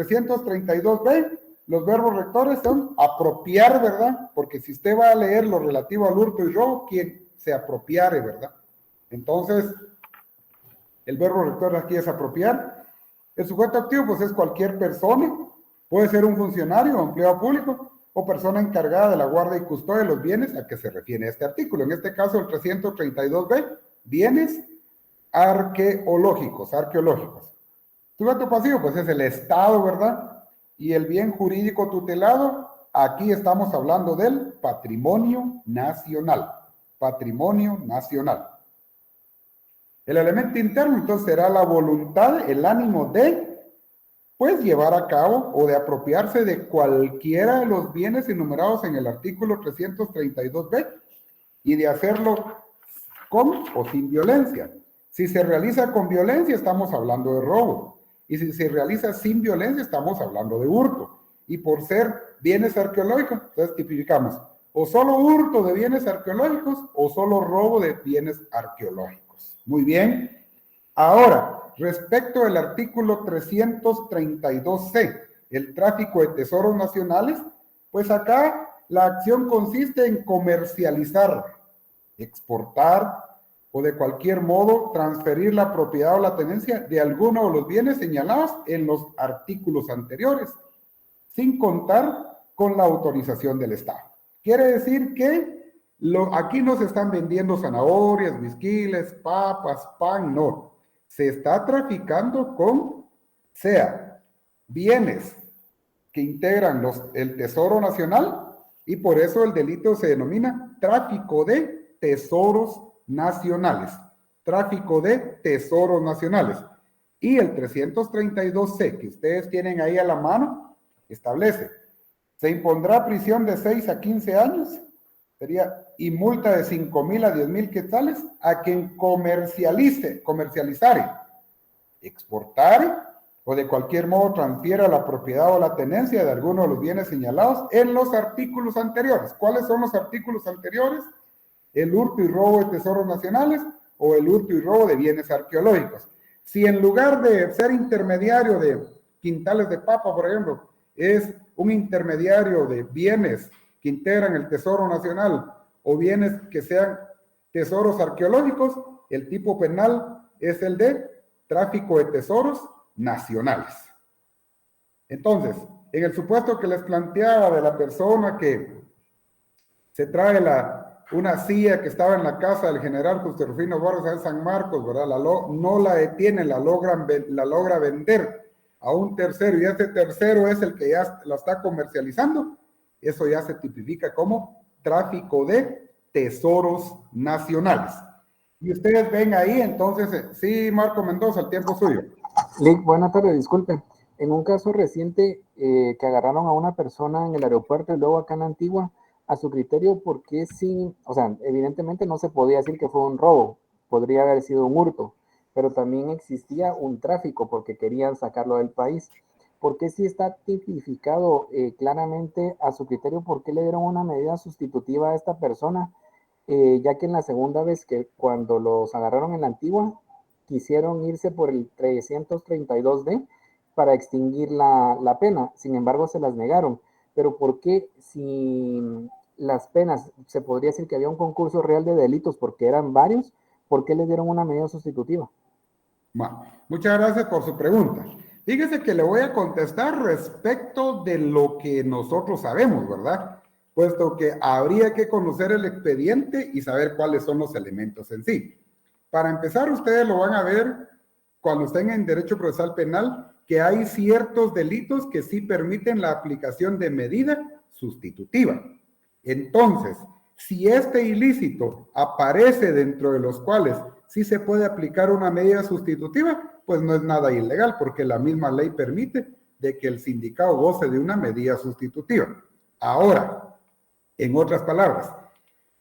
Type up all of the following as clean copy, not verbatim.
332b, los verbos rectores son apropiar, ¿verdad? Porque si usted va a leer lo relativo al hurto y robo, quien se apropiare, ¿verdad? Entonces, el verbo rector aquí es apropiar. El sujeto activo, pues es cualquier persona, puede ser un funcionario o empleado público, o persona encargada de la guardia y custodia de los bienes a que se refiere este artículo. En este caso, el 332b, bienes arqueológicos. Sujeto pasivo, pues es el Estado, ¿verdad? Y el bien jurídico tutelado, aquí estamos hablando del patrimonio nacional. Patrimonio nacional. El elemento interno, entonces, será la voluntad, el ánimo de, pues, llevar a cabo o de apropiarse de cualquiera de los bienes enumerados en el artículo 332b y de hacerlo con o sin violencia. Si se realiza con violencia, estamos hablando de robo. Y si se realiza sin violencia, estamos hablando de hurto. Y por ser bienes arqueológicos, entonces tipificamos o solo hurto de bienes arqueológicos o solo robo de bienes arqueológicos. Muy bien. Ahora, respecto del artículo 332c, el tráfico de tesoros nacionales, pues acá la acción consiste en comercializar, exportar o de cualquier modo transferir la propiedad o la tenencia de alguno de los bienes señalados en los artículos anteriores, sin contar con la autorización del Estado. Quiere decir que aquí no se están vendiendo zanahorias, whiskiles, papas, pan, no. Se está traficando con, sea, bienes que integran el Tesoro Nacional y por eso el delito se denomina tráfico de tesoros nacionales. Tráfico de tesoros nacionales. Y el 332c, que ustedes tienen ahí a la mano, establece, se impondrá prisión de 6 a 15 años, sería, y multa de 5,000 a 10,000 quetzales a quien comercializare, exportare o de cualquier modo transfiera la propiedad o la tenencia de alguno de los bienes señalados en los artículos anteriores. ¿Cuáles son los artículos anteriores? El hurto y robo de tesoros nacionales o el hurto y robo de bienes arqueológicos. Si en lugar de ser intermediario de quintales de papa, por ejemplo, es un intermediario de bienes que integran el Tesoro Nacional o bienes que sean tesoros arqueológicos, el tipo penal es el de tráfico de tesoros nacionales. Entonces, en el supuesto que les planteaba de la persona que se trae una silla que estaba en la casa del general José Rufino Borges en San Marcos, ¿verdad? No la detiene, la logra vender a un tercero y ese tercero es el que ya la está comercializando. Eso ya se tipifica como tráfico de tesoros nacionales. Y ustedes ven ahí, entonces, sí, Marco Mendoza, el tiempo suyo. Lick, buenas tardes, disculpe. En un caso reciente que agarraron a una persona en el aeropuerto y luego acá en Antigua, a su criterio, ¿por qué sí? O sea, evidentemente no se podía decir que fue un robo, podría haber sido un hurto, pero también existía un tráfico porque querían sacarlo del país. ¿Por qué sí está tipificado claramente a su criterio? ¿Por qué le dieron una medida sustitutiva a esta persona? Ya que en la segunda vez que cuando los agarraron en la Antigua, quisieron irse por el 332D para extinguir la pena, sin embargo se las negaron. Pero ¿por qué si las penas, se podría decir que había un concurso real de delitos porque eran varios, por qué les dieron una medida sustitutiva? Bueno, muchas gracias por su pregunta. Fíjese que le voy a contestar respecto de lo que nosotros sabemos, ¿verdad? Puesto que habría que conocer el expediente y saber cuáles son los elementos en sí. Para empezar, ustedes lo van a ver cuando estén en Derecho Procesal Penal, que hay ciertos delitos que sí permiten la aplicación de medida sustitutiva. Entonces, si este ilícito aparece dentro de los cuales sí se puede aplicar una medida sustitutiva, pues no es nada ilegal, porque la misma ley permite de que el sindicado goce de una medida sustitutiva. Ahora, en otras palabras,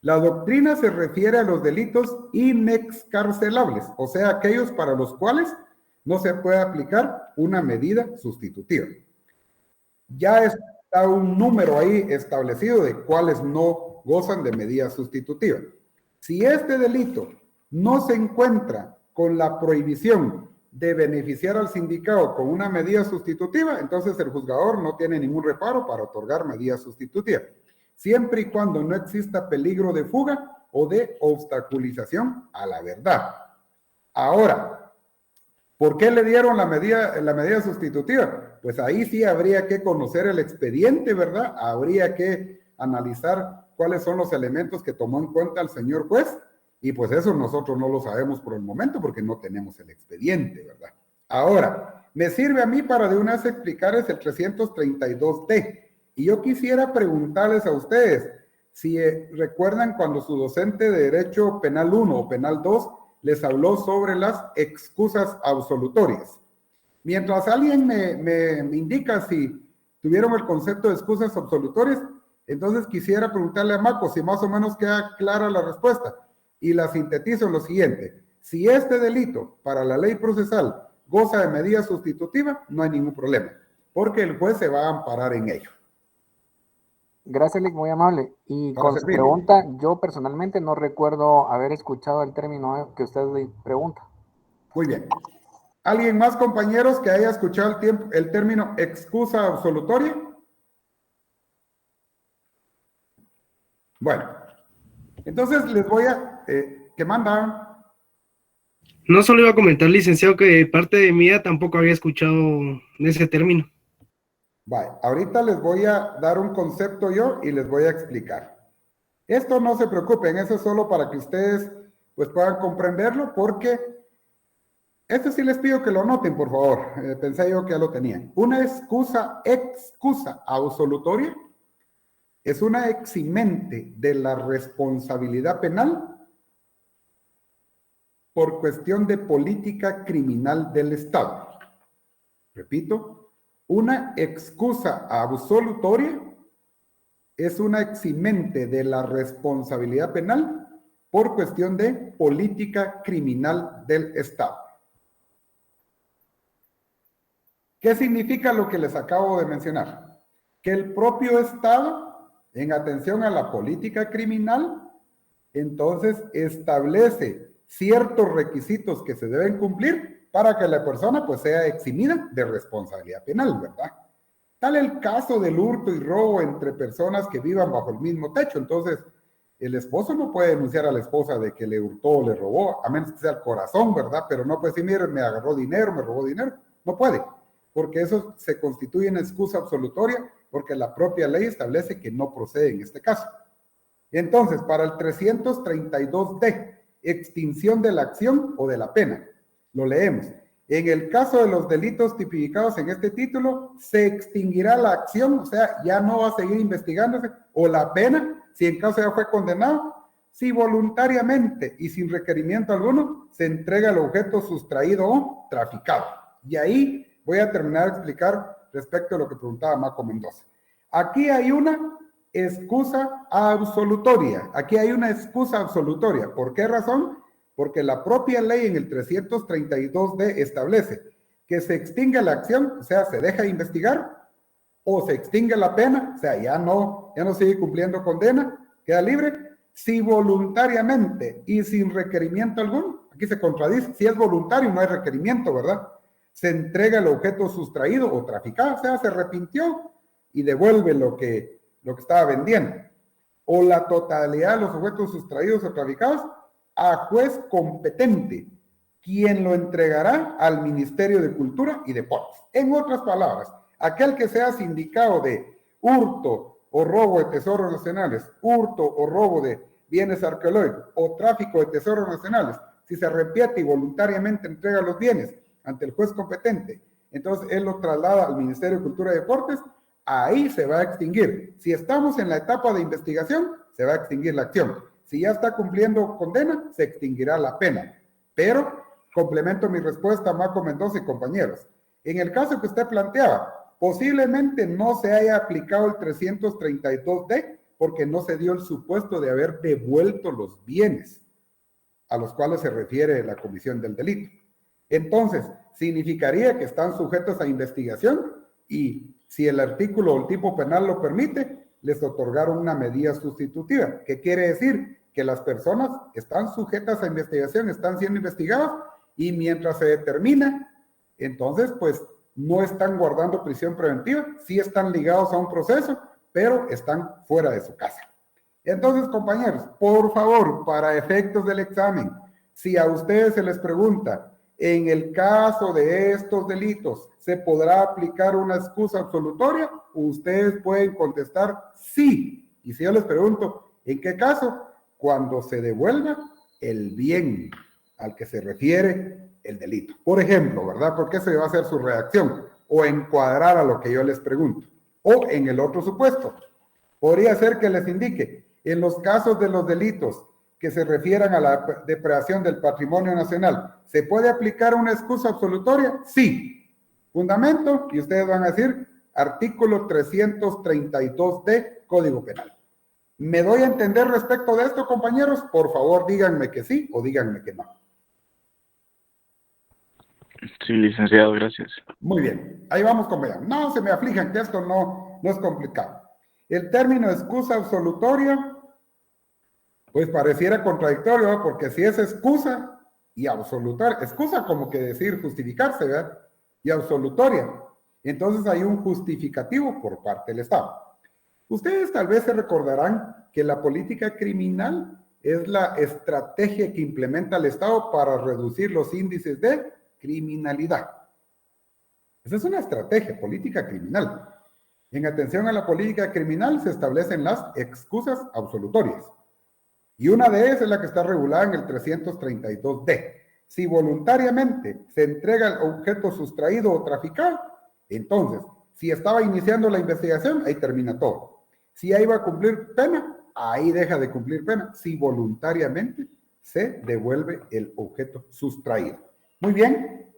la doctrina se refiere a los delitos inexcarcelables, o sea, aquellos para los cuales no se puede aplicar una medida sustitutiva. Ya está un número ahí establecido de cuáles no gozan de medida sustitutiva. Si este delito no se encuentra con la prohibición de beneficiar al sindicado con una medida sustitutiva, entonces el juzgador no tiene ningún reparo para otorgar medida sustitutiva, siempre y cuando no exista peligro de fuga o de obstaculización a la verdad. Ahora, ¿por qué le dieron la medida sustitutiva? Pues ahí sí habría que conocer el expediente, ¿verdad? Habría que analizar cuáles son los elementos que tomó en cuenta el señor juez, y pues eso nosotros no lo sabemos por el momento porque no tenemos el expediente, ¿verdad? Ahora, me sirve a mí para de una vez explicarles el 332D, y yo quisiera preguntarles a ustedes si recuerdan cuando su docente de Derecho Penal 1 o Penal 2 les habló sobre las excusas absolutorias. Mientras alguien me indica si tuvieron el concepto de excusas absolutorias, entonces quisiera preguntarle a Maco si más o menos queda clara la respuesta. Y la sintetizo en lo siguiente: si este delito para la ley procesal goza de medida sustitutiva, no hay ningún problema, porque el juez se va a amparar en ello. Gracias, Lick, muy amable. Y Para con su servirle. pregunta, yo personalmente no recuerdo haber escuchado el término que usted le pregunta. Muy bien. ¿Alguien más, compañeros, que haya escuchado el término excusa absolutoria? Bueno, entonces les voy a... ¿qué manda? No solo iba a comentar, licenciado, que de parte de mía tampoco había escuchado ese término. Vale, ahorita les voy a dar un concepto yo y les voy a explicar. Esto no se preocupen, eso es solo para que ustedes pues puedan comprenderlo, porque esto sí les pido que lo noten, por favor. Pensé yo que ya lo tenían. Una excusa absolutoria es una eximente de la responsabilidad penal por cuestión de política criminal del Estado. Repito, una excusa absolutoria es una eximente de la responsabilidad penal por cuestión de política criminal del Estado. ¿Qué significa lo que les acabo de mencionar? Que el propio Estado, en atención a la política criminal, entonces establece ciertos requisitos que se deben cumplir para que la persona pues sea eximida de responsabilidad penal, ¿verdad? Tal el caso del hurto y robo entre personas que vivan bajo el mismo techo. Entonces, el esposo no puede denunciar a la esposa de que le hurtó o le robó, a menos que sea el corazón, ¿verdad? Pero no puede decir, mire, me agarró dinero, me robó dinero. No puede, porque eso se constituye una excusa absolutoria, porque la propia ley establece que no procede en este caso. Entonces, para el 332D, extinción de la acción o de la pena, lo leemos. En el caso de los delitos tipificados en este título, se extinguirá la acción, o sea, ya no va a seguir investigándose, o la pena, si en caso ya fue condenado, si voluntariamente y sin requerimiento alguno se entrega el objeto sustraído o traficado. Y ahí voy a terminar de explicar respecto a lo que preguntaba Maco Mendoza. Aquí hay una excusa absolutoria. Aquí hay una excusa absolutoria. ¿Por qué razón? Porque la propia ley en el 332D establece que se extingue la acción, o sea, se deja de investigar, o se extingue la pena, o sea, ya no sigue cumpliendo condena, queda libre, si voluntariamente y sin requerimiento alguno, aquí se contradice, si es voluntario no hay requerimiento, ¿verdad? Se entrega el objeto sustraído o traficado, o sea, se arrepintió y devuelve lo que estaba vendiendo, o la totalidad de los objetos sustraídos o traficados a juez competente, quien lo entregará al Ministerio de Cultura y Deportes. En otras palabras, aquel que sea sindicado de hurto o robo de tesoros nacionales, hurto o robo de bienes arqueológicos o tráfico de tesoros nacionales, si se arrepiente y voluntariamente entrega los bienes ante el juez competente, entonces él lo traslada al Ministerio de Cultura y Deportes, ahí se va a extinguir. Si estamos en la etapa de investigación, se va a extinguir la acción. Si ya está cumpliendo condena, se extinguirá la pena. Pero, complemento mi respuesta a Maco Mendoza y compañeros. En el caso que usted planteaba, posiblemente no se haya aplicado el 332D porque no se dio el supuesto de haber devuelto los bienes a los cuales se refiere la comisión del delito. Entonces, significaría que están sujetos a investigación y si el artículo o el tipo penal lo permite, les otorgaron una medida sustitutiva. ¿Qué quiere decir? Que las personas están sujetas a investigación, están siendo investigadas y mientras se determina, entonces pues no están guardando prisión preventiva, sí están ligados a un proceso, pero están fuera de su casa. Entonces, compañeros, por favor, para efectos del examen, si a ustedes se les pregunta, en el caso de estos delitos, ¿se podrá aplicar una excusa absolutoria? Ustedes pueden contestar sí. Y si yo les pregunto, ¿en qué caso? Cuando se devuelva el bien al que se refiere el delito. Por ejemplo, ¿verdad? Porque esa va a ser su reacción, o encuadrar a lo que yo les pregunto. O en el otro supuesto, podría ser que les indique, en los casos de los delitos que se refieran a la depredación del patrimonio nacional, ¿se puede aplicar una excusa absolutoria? Sí. Fundamento, y ustedes van a decir, artículo 332D, Código Penal. ¿Me doy a entender respecto de esto, compañeros? Por favor, díganme que sí o díganme que no. Sí, licenciado, gracias. Muy bien, ahí vamos con vean. No se me aflijan, que esto no es complicado. El término excusa absolutoria, pues pareciera contradictorio, ¿verdad? Porque si es excusa y absolutoria, excusa como que decir justificarse, ¿verdad? Y absolutoria, entonces hay un justificativo por parte del Estado. Ustedes tal vez se recordarán que la política criminal es la estrategia que implementa el Estado para reducir los índices de criminalidad. Esa es una estrategia, política criminal. En atención a la política criminal se establecen las excusas absolutorias. Y una de ellas es la que está regulada en el 332D. Si voluntariamente se entrega el objeto sustraído o traficado, entonces, si estaba iniciando la investigación, ahí termina todo. Si ya iba a cumplir pena, ahí deja de cumplir pena. Si voluntariamente se devuelve el objeto sustraído. Muy bien.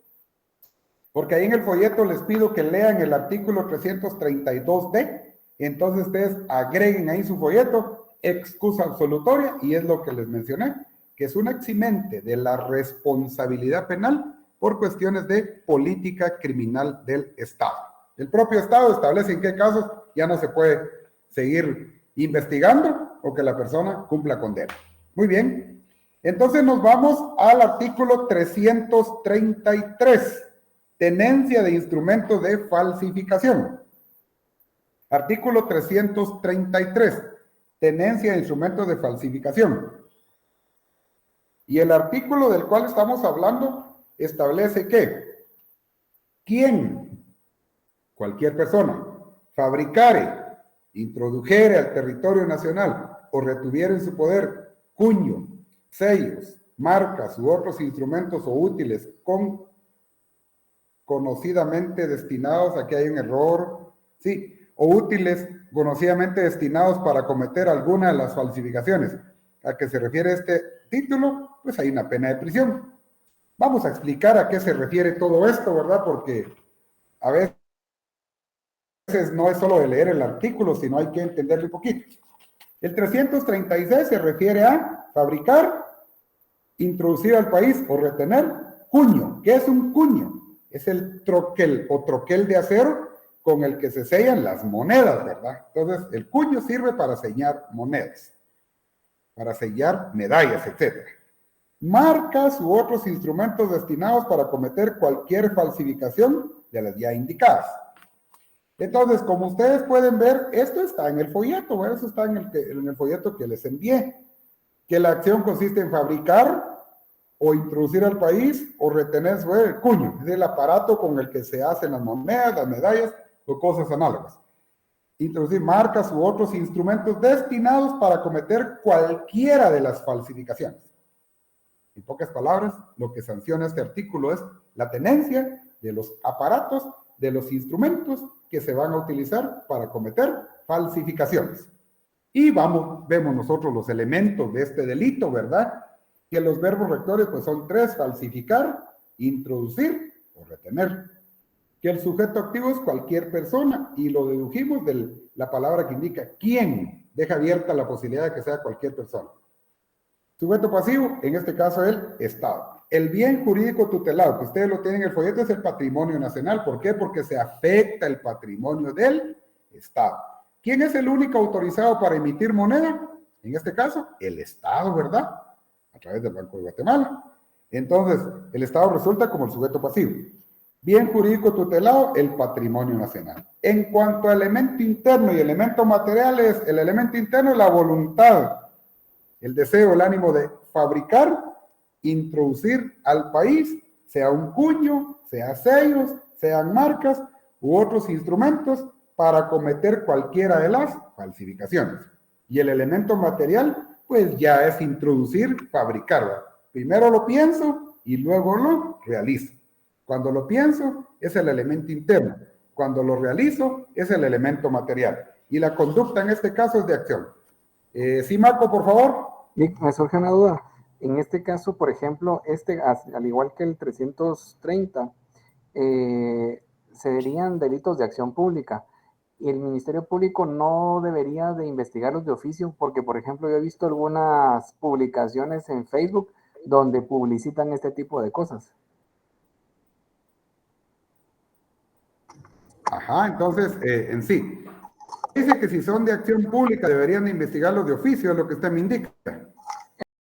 Porque ahí en el folleto les pido que lean el artículo 332D. Entonces ustedes agreguen ahí su folleto, excusa absolutoria, y es lo que les mencioné, que es un eximente de la responsabilidad penal por cuestiones de política criminal del Estado. El propio Estado establece en qué casos ya no se puede seguir investigando o que la persona cumpla condena. Muy bien. Entonces nos vamos al artículo 333. Tenencia de instrumentos de falsificación. Artículo 333. Tenencia de instrumentos de falsificación. Y el artículo del cual estamos hablando establece que quien, cualquier persona, fabricare, introdujere al territorio nacional o retuviera en su poder cuño, sellos, marcas u otros instrumentos o útiles conocidamente destinados, aquí hay un error, sí, o útiles conocidamente destinados para cometer alguna de las falsificaciones a que se refiere este título, pues hay una pena de prisión. Vamos a explicar a qué se refiere todo esto, ¿verdad? Porque a veces no es solo de leer el artículo, sino hay que entenderlo un poquito. El 336 se refiere a fabricar, introducir al país o retener cuño. ¿Qué es un cuño? Es el troquel o troquel de acero con el que se sellan las monedas, ¿verdad? Entonces, el cuño sirve para sellar monedas, para sellar medallas, etc. Marcas u otros instrumentos destinados para cometer cualquier falsificación de las ya indicadas. Entonces, como ustedes pueden ver, esto está en el folleto, ¿verdad? Eso está en el folleto que les envié, que la acción consiste en fabricar o introducir al país o retener el cuño, es el aparato con el que se hacen las monedas, las medallas o cosas análogas. Introducir marcas u otros instrumentos destinados para cometer cualquiera de las falsificaciones. En pocas palabras, lo que sanciona este artículo es la tenencia de los aparatos, de los instrumentos que se van a utilizar para cometer falsificaciones. Y vemos nosotros los elementos de este delito, ¿verdad? Que los verbos rectores pues son tres: falsificar, introducir o retener. Que el sujeto activo es cualquier persona y lo dedujimos de la palabra que indica quién, deja abierta la posibilidad de que sea cualquier persona. Sujeto pasivo, en este caso el Estado. El bien jurídico tutelado, que ustedes lo tienen en el folleto, es el patrimonio nacional. ¿Por qué? Porque se afecta el patrimonio del Estado. ¿Quién es el único autorizado para emitir moneda? En este caso, el Estado, ¿verdad? A través del Banco de Guatemala. Entonces, el Estado resulta como el sujeto pasivo. Bien jurídico tutelado, el patrimonio nacional. En cuanto a elemento interno y elemento material, es el elemento interno la voluntad, el deseo, el ánimo de fabricar, introducir al país, sea un cuño, sea sellos, sean marcas u otros instrumentos para cometer cualquiera de las falsificaciones. Y el elemento material, pues ya es introducir, fabricar. ¿Verdad? Primero lo pienso y luego lo realizo. Cuando lo pienso es el elemento interno. Cuando lo realizo es el elemento material. Y la conducta en este caso es de acción. Sí, Marco, por favor. Vic, me surge una duda. En este caso, por ejemplo, al igual que el 330, serían delitos de acción pública. Y el Ministerio Público no debería de investigarlos de oficio, porque, por ejemplo, yo he visto algunas publicaciones en Facebook donde publicitan este tipo de cosas. Ajá, entonces, en sí. Dice que si son de acción pública deberían de investigarlos de oficio, es lo que usted me indica.